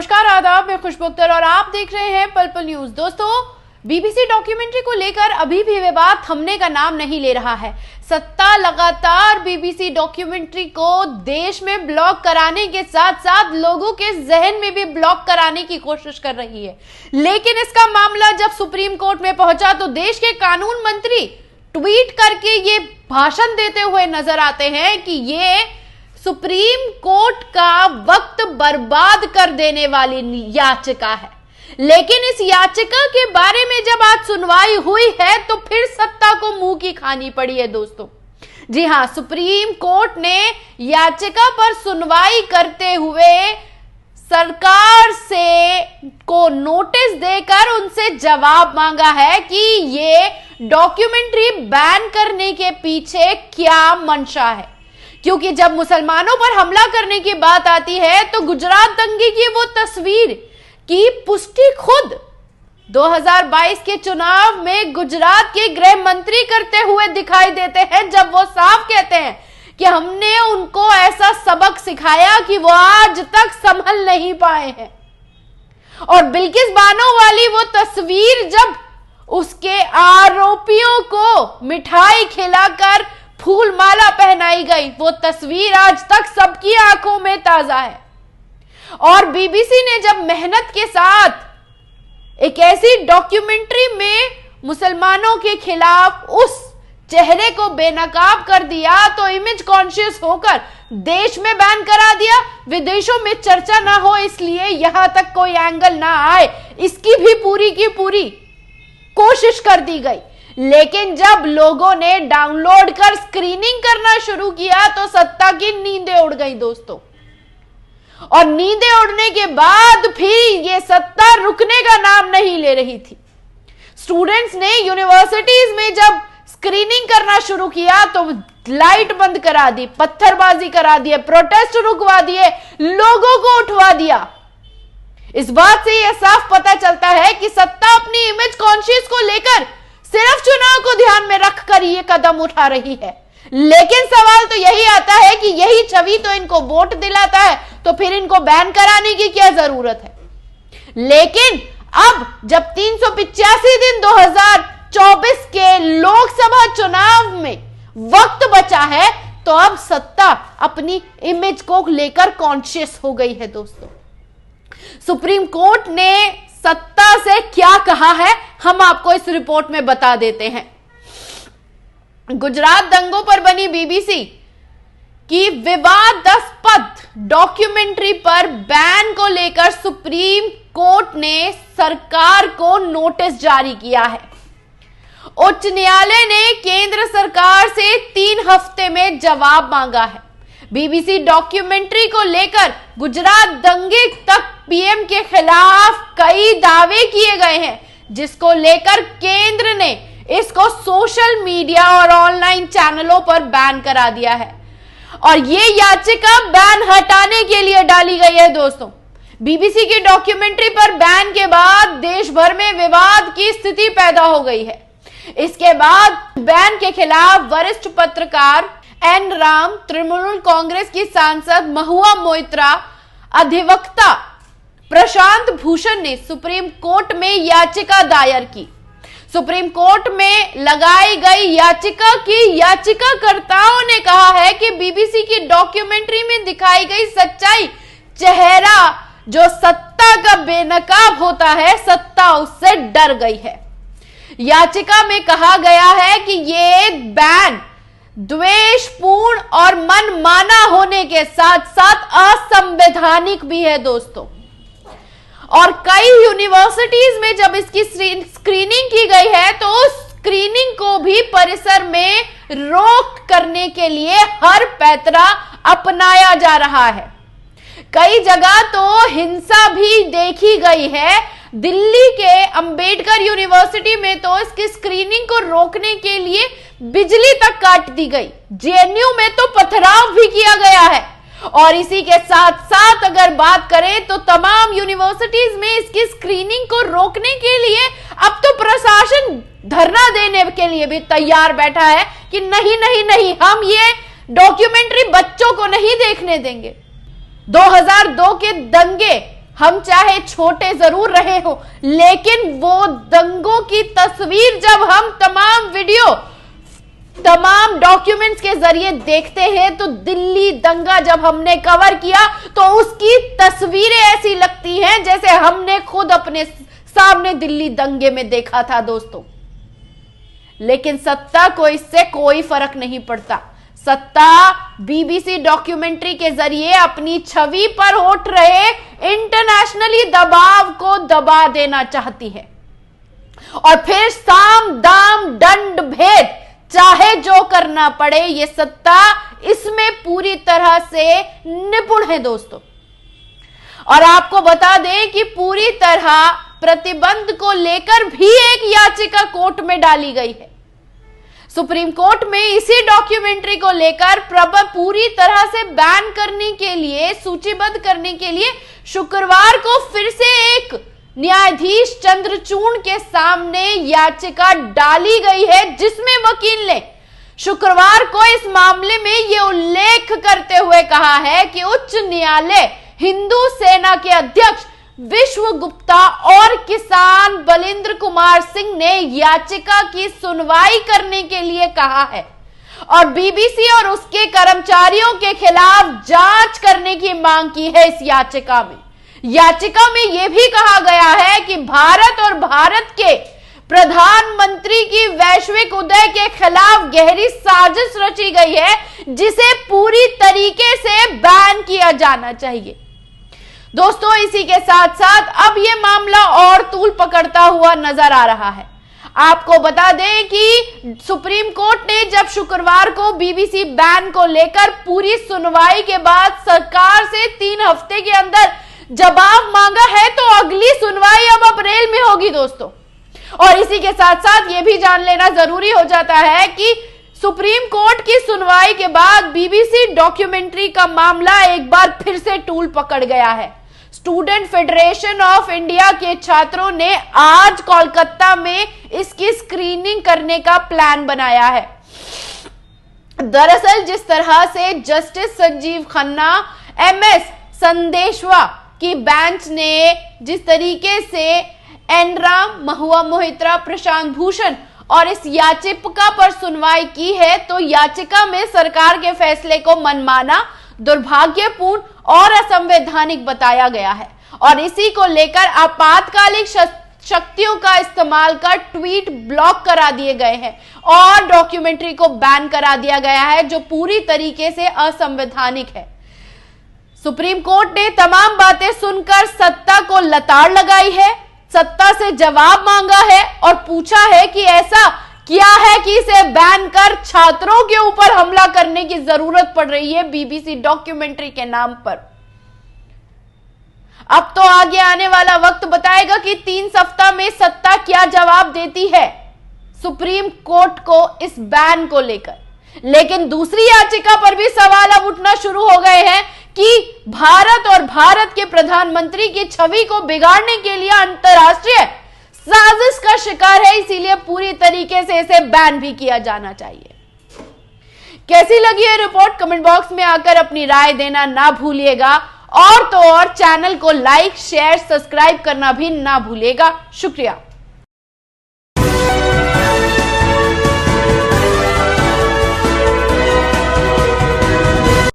नमस्कार, आदाब, मैं खुशबू अख्तर और आप देख रहे हैं पल पल न्यूज। दोस्तों, बीबीसी डॉक्यूमेंट्री को लेकर अभी भी विवाद थमने का नाम नहीं ले रहा है। सत्ता लगातार बीबीसी डॉक्यूमेंट्री को देश में ब्लॉक कराने के साथ साथ लोगों के जहन में भी ब्लॉक कराने की कोशिश कर रही है। लेकिन इसका मामला जब सुप्रीम कोर्ट में पहुंचा तो देश के कानून मंत्री ट्वीट करके ये भाषण देते हुए नजर आते हैं कि ये सुप्रीम कोर्ट का वक्त बर्बाद कर देने वाली याचिका है। लेकिन इस याचिका के बारे में जब आज सुनवाई हुई है तो फिर सत्ता को मुंह की खानी पड़ी है। दोस्तों, जी हां, सुप्रीम कोर्ट ने याचिका पर सुनवाई करते हुए सरकार से को नोटिस देकर उनसे जवाब मांगा है कि ये डॉक्यूमेंट्री बैन करने के पीछे क्या मंशा है। क्योंकि जब मुसलमानों पर हमला करने की बात आती है तो गुजरात दंगे की वो तस्वीर की पुष्टि खुद 2022 के चुनाव में गुजरात के गृह मंत्री करते हुए दिखाई देते हैं, जब वो साफ कहते हैं कि हमने उनको ऐसा सबक सिखाया कि वो आज तक संभल नहीं पाए हैं। और बिल्किस बानो वाली वो तस्वीर जब उसके आरोपियों को मिठाई खिलाकर फूल माला पहनाई गई, वो तस्वीर आज तक सबकी आंखों में ताजा है। और बीबीसी ने जब मेहनत के साथ एक ऐसी डॉक्यूमेंट्री में मुसलमानों के खिलाफ उस चेहरे को बेनकाब कर दिया तो इमेज कॉन्शियस होकर देश में बैन करा दिया। विदेशों में चर्चा ना हो इसलिए यहां तक कोई एंगल ना आए, इसकी भी पूरी की पूरी कोशिश कर दी गई। लेकिन जब लोगों ने डाउनलोड कर स्क्रीनिंग करना शुरू किया तो सत्ता की नींदें उड़ गई दोस्तों। और नींदें उड़ने के बाद फिर ये सत्ता रुकने का नाम नहीं ले रही थी। स्टूडेंट्स ने यूनिवर्सिटीज में जब स्क्रीनिंग करना शुरू किया तो लाइट बंद करा दी, पत्थरबाजी करा दिए, प्रोटेस्ट रुकवा दिए, लोगों को उठवा दिया। इस बात से यह साफ पता चलता है कि सत्ता अपनी इमेज कॉन्शियस को लेकर सिर्फ चुनाव को ध्यान में रखकर ये कदम उठा रही है। लेकिन सवाल तो यही आता है कि यही छवि तो इनको वोट दिलाता है, तो फिर इनको बैन कराने की क्या जरूरत है। लेकिन अब जब 385 दिन 2024 के लोकसभा चुनाव में वक्त बचा है तो अब सत्ता अपनी इमेज को लेकर कॉन्शियस हो गई है। दोस्तों, सुप्रीम कोर्ट ने सत्ता से क्या कहा है हम आपको इस रिपोर्ट में बता देते हैं। गुजरात दंगों पर बनी बीबीसी की विवादास्पद डॉक्यूमेंट्री पर बैन को लेकर सुप्रीम कोर्ट ने सरकार को नोटिस जारी किया है। उच्च न्यायालय ने केंद्र सरकार से 3 हफ्ते में जवाब मांगा है। बीबीसी डॉक्यूमेंट्री को लेकर गुजरात दंगे तक पीएम के खिलाफ कई दावे किए गए हैं, जिसको लेकर केंद्र ने इसको सोशल मीडिया और ऑनलाइन चैनलों पर बैन करा दिया है। और ये याचिका बैन हटाने के लिए डाली गई है। दोस्तों, बीबीसी की डॉक्यूमेंट्री पर बैन के बाद देश भर में विवाद की स्थिति पैदा हो गई है। इसके बाद बैन के खिलाफ वरिष्ठ पत्रकार एन राम, तृणमूल कांग्रेस की सांसद महुआ मोइत्रा, अधिवक्ता प्रशांत भूषण ने सुप्रीम कोर्ट में याचिका दायर की। सुप्रीम कोर्ट में लगाई गई याचिका की याचिकाकर्ताओं ने कहा है कि बीबीसी की डॉक्यूमेंट्री में दिखाई गई सच्चाई चेहरा जो सत्ता का बेनकाब होता है, सत्ता उससे डर गई है। याचिका में कहा गया है कि ये बैन द्वेषपूर्ण और मनमाना होने के साथ साथ असंवैधानिक भी है। दोस्तों, और कई यूनिवर्सिटीज में जब इसकी स्क्रीनिंग की गई है तो उस स्क्रीनिंग को भी परिसर में रोक करने के लिए हर पैतरा अपनाया जा रहा है। कई जगह तो हिंसा भी देखी गई है। दिल्ली के अंबेडकर यूनिवर्सिटी में तो इसकी स्क्रीनिंग को रोकने के लिए बिजली तक काट दी गई। जेएनयू में तो पथराव भी किया गया है। और इसी के साथ साथ अगर बात करें तो तमाम यूनिवर्सिटीज में इसकी स्क्रीनिंग को रोकने के लिए अब तो प्रशासन धरना देने के लिए भी तैयार बैठा है कि नहीं नहीं नहीं, हम ये डॉक्यूमेंट्री बच्चों को नहीं देखने देंगे। 2002 के दंगे हम चाहे छोटे जरूर रहे हो, लेकिन वो दंगों की तस्वीर जब हम तमाम वीडियो, तमाम डॉक्यूमेंट्स के जरिए देखते हैं, तो दिल्ली दंगा जब हमने कवर किया तो उसकी तस्वीरें ऐसी लगती हैं जैसे हमने खुद अपने सामने दिल्ली दंगे में देखा था दोस्तों। लेकिन सत्ता को इससे कोई फर्क नहीं पड़ता। सत्ता बीबीसी डॉक्यूमेंट्री के जरिए अपनी छवि पर उठ रहे इंटरनेशनली दबाव को दबा देना चाहती है, और फिर साम दाम दंड भेद चाहे जो करना पड़े, ये सत्ता इसमें पूरी तरह से निपुण है दोस्तों। और आपको बता दें कि पूरी तरह प्रतिबंध को लेकर भी एक याचिका कोर्ट में डाली गई है। सुप्रीम कोर्ट में इसी डॉक्यूमेंट्री को लेकर पूरी तरह से बैन करने के लिए, सूचीबद्ध करने के लिए शुक्रवार को फिर से एक न्यायाधीश चंद्रचूड़ के सामने याचिका डाली गई है, जिसमें वकील ने शुक्रवार को इस मामले में यह उल्लेख करते हुए कहा है कि उच्च न्यायालय हिंदू सेना के अध्यक्ष विश्व गुप्ता और किसान बलिंद्र कुमार सिंह ने याचिका की सुनवाई करने के लिए कहा है, और बीबीसी और उसके कर्मचारियों के खिलाफ जांच करने की मांग की है। इस याचिका में यह भी कहा गया है कि भारत और भारत के प्रधानमंत्री की वैश्विक उदय के खिलाफ गहरी साजिश रची गई है, जिसे पूरी तरीके से बैन किया जाना चाहिए। दोस्तों, इसी के साथ साथ अब यह मामला और तूल पकड़ता हुआ नजर आ रहा है। आपको बता दें कि सुप्रीम कोर्ट ने जब शुक्रवार को बीबीसी बैन को लेकर पूरी सुनवाई के बाद सरकार से 3 हफ्ते के अंदर जवाब मांगा है, तो अगली सुनवाई अब अप्रैल में होगी दोस्तों। और इसी के साथ साथ यह भी जान लेना जरूरी हो जाता है कि सुप्रीम कोर्ट की सुनवाई के बाद बीबीसी डॉक्यूमेंट्री का मामला एक बार फिर से तूल पकड़ गया है। स्टूडेंट फेडरेशन ऑफ इंडिया के छात्रों ने आज कोलकाता में इसकी स्क्रीनिंग करने का प्लान बनाया है। दरअसल जिस तरह से जस्टिस संजीव खन्ना, MS संदेशवा की बेंच ने जिस तरीके से एनराम, महुआ मोहित्रा, प्रशांत भूषण और इस याचिका पर सुनवाई की है, तो याचिका में सरकार के फैसले को मनमाना, दुर्भाग्यपूर्ण और असंवैधानिक बताया गया है, और इसी को लेकर आपातकालिक शक्तियों का इस्तेमाल कर ट्वीट ब्लॉक करा दिए गए हैं और डॉक्यूमेंट्री को बैन करा दिया गया है, जो पूरी तरीके से असंवैधानिक है। सुप्रीम कोर्ट ने तमाम बातें सुनकर सत्ता को लताड़ लगाई है, सत्ता से जवाब मांगा है और पूछा है कि ऐसा क्या है कि इसे बैन कर छात्रों के ऊपर हमला करने की जरूरत पड़ रही है बीबीसी डॉक्यूमेंट्री के नाम पर। अब तो आगे आने वाला वक्त बताएगा कि 3 सप्ताह में सत्ता क्या जवाब देती है सुप्रीम कोर्ट को इस बैन को लेकर। लेकिन दूसरी याचिका पर भी सवाल अब उठना शुरू हो गए हैं कि भारत और भारत के प्रधानमंत्री की छवि को बिगाड़ने के लिए अंतरराष्ट्रीय साजिश का शिकार है, इसीलिए पूरी तरीके से इसे बैन भी किया जाना चाहिए। कैसी लगी ये रिपोर्ट? कमेंट बॉक्स में आकर अपनी राय देना ना भूलिएगा, और तो और चैनल को लाइक, शेयर, सब्सक्राइब करना भी ना भूलिएगा। शुक्रिया।